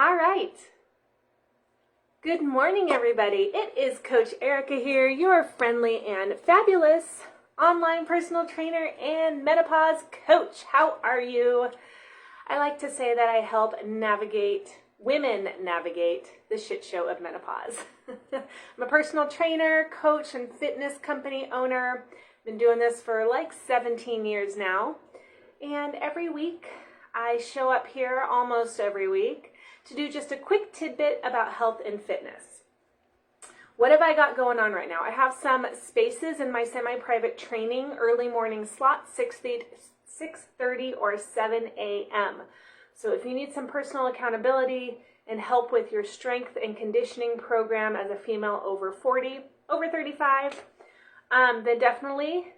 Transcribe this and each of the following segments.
All right. Good morning, everybody. It is Coach Erica here, your friendly and fabulous online personal trainer and menopause coach. How are you? I like to say that I help women navigate the shit show of menopause. I'm a personal trainer, coach, and fitness company owner. Been doing this for like 17 years now. And every week I show up here almost every week to do just a quick tidbit about health and fitness. What have I got going on right now? I have some spaces in my semi-private training, early morning slot, 6:30 or 7 a.m. So if you need some personal accountability and help with your strength and conditioning program as a female over 40, over 35, then definitely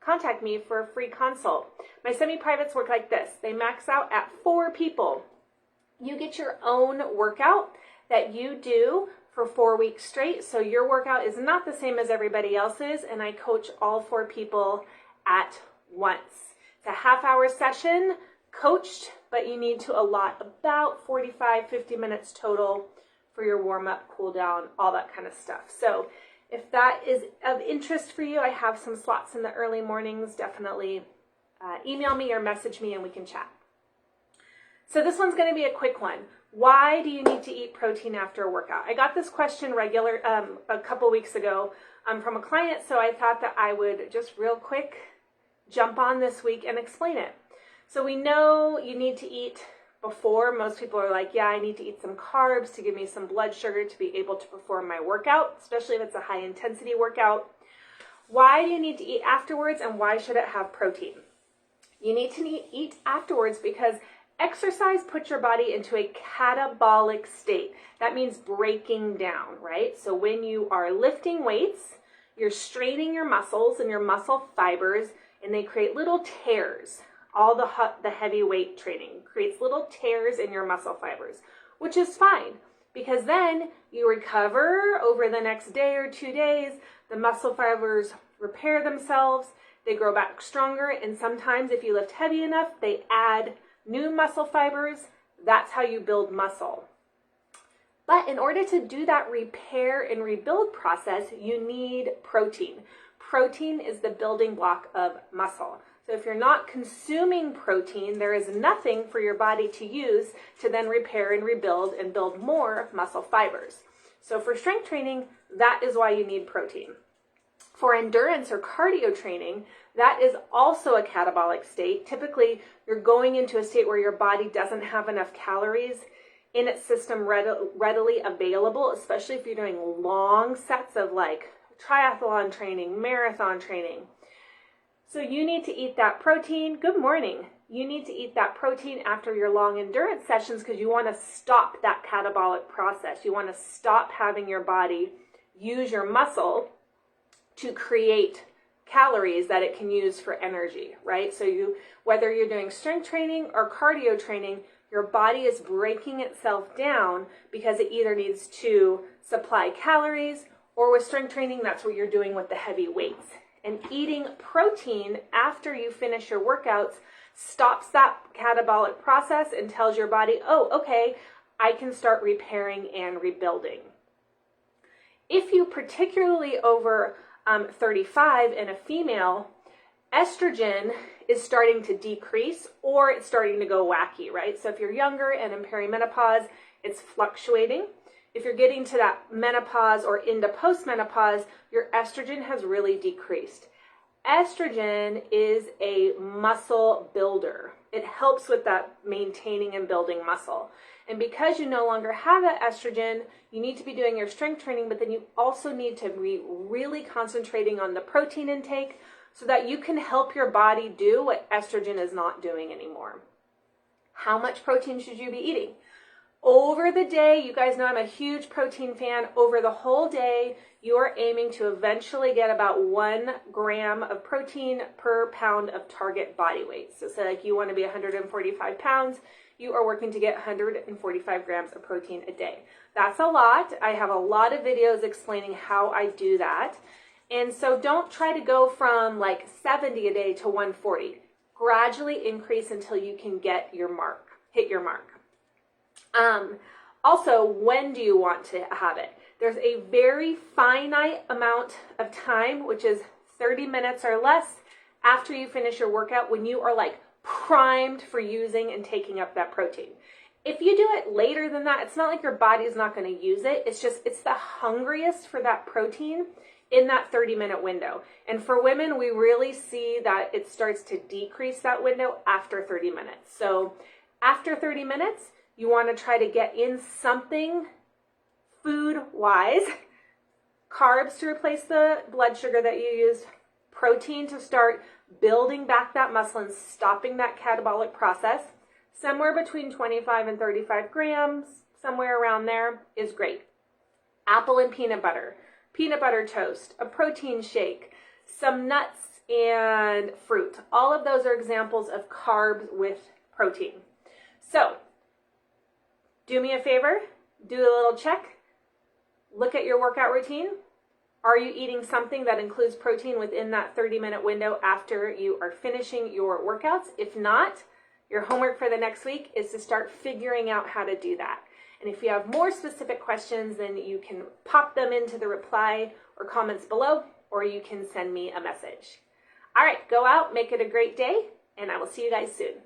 contact me for a free consult. My semi-privates work like this. They max out at 4 people. You get your own workout that you do for 4 weeks straight. So your workout is not the same as everybody else's, and I coach all 4 people at once. It's a half-hour session, coached, but you need to allot about 50 minutes total for your warm-up, cool-down, all that kind of stuff. So if that is of interest for you, I have some slots in the early mornings. Definitely email me or message me and we can chat. So this one's going to be a quick one. Why do you need to eat protein after a workout? I got this question a couple weeks ago from a client, so I thought that I would just real quick jump on this week and explain it. So we know you need to eat before. Most people are like, yeah, I need to eat some carbs to give me some blood sugar to be able to perform my workout, especially if it's a high intensity workout. Why do you need to eat afterwards, and why should it have protein? You need to eat afterwards because exercise puts your body into a catabolic state. That means breaking down, right? So when you are lifting weights, you're straining your muscles and your muscle fibers, and they create little tears. All the heavy weight training creates little tears in your muscle fibers, which is fine because then you recover over the next day or 2 days. The muscle fibers repair themselves, they grow back stronger, and sometimes if you lift heavy enough, they add new muscle fibers. That's how you build muscle. But in order to do that repair and rebuild process, you need protein. Protein is the building block of muscle. So if you're not consuming protein, there is nothing for your body to use to then repair and rebuild and build more muscle fibers. So for strength training, that is why you need protein. For endurance or cardio training, that is also a catabolic state. Typically, you're going into a state where your body doesn't have enough calories in its system readily available, especially if you're doing long sets of like triathlon training, marathon training. So you need to eat that protein. Good morning. You need to eat that protein after your long endurance sessions because you want to stop that catabolic process. You want to stop having your body use your muscle to create calories that it can use for energy, right? So whether you're doing strength training or cardio training, your body is breaking itself down because it either needs to supply calories, or with strength training, that's what you're doing with the heavy weights. And eating protein after you finish your workouts stops that catabolic process and tells your body, oh, okay, I can start repairing and rebuilding. If you particularly over 35 and a female, estrogen is starting to decrease or it's starting to go wacky, right? So if you're younger and in perimenopause, it's fluctuating. If you're getting to that menopause or into postmenopause, your estrogen has really decreased. Estrogen is a muscle builder. It helps with that maintaining and building muscle. And because you no longer have that estrogen, you need to be doing your strength training, but then you also need to be really concentrating on the protein intake so that you can help your body do what estrogen is not doing anymore. How much protein should you be eating? Over the day, you guys know I'm a huge protein fan. Over the whole day, you are aiming to eventually get about 1 gram of protein per pound of target body weight. So say like you want to be 145 pounds, you are working to get 145 grams of protein a day. That's a lot. I have a lot of videos explaining how I do that. And so don't try to go from like 70 a day to 140. Gradually increase until you can get your mark, hit your mark. Also, when do you want to have it? There's a very finite amount of time, which is 30 minutes or less after you finish your workout, when you are like primed for using and taking up that protein. If you do it later than that, it's not like your body's not going to use it. It's just, it's the hungriest for that protein in that 30-minute window. And for women, we really see that it starts to decrease that window after 30 minutes. So after 30 minutes, you want to try to get in something food-wise, carbs to replace the blood sugar that you used, protein to start building back that muscle and stopping that catabolic process. Somewhere between 25 and 35 grams, somewhere around there is great. Apple and peanut butter toast, a protein shake, some nuts and fruit. All of those are examples of carbs with protein. So, do me a favor, do a little check, look at your workout routine. Are you eating something that includes protein within that 30-minute window after you are finishing your workouts? If not, your homework for the next week is to start figuring out how to do that. And if you have more specific questions, then you can pop them into the reply or comments below, or you can send me a message. All right, go out, make it a great day, and I will see you guys soon.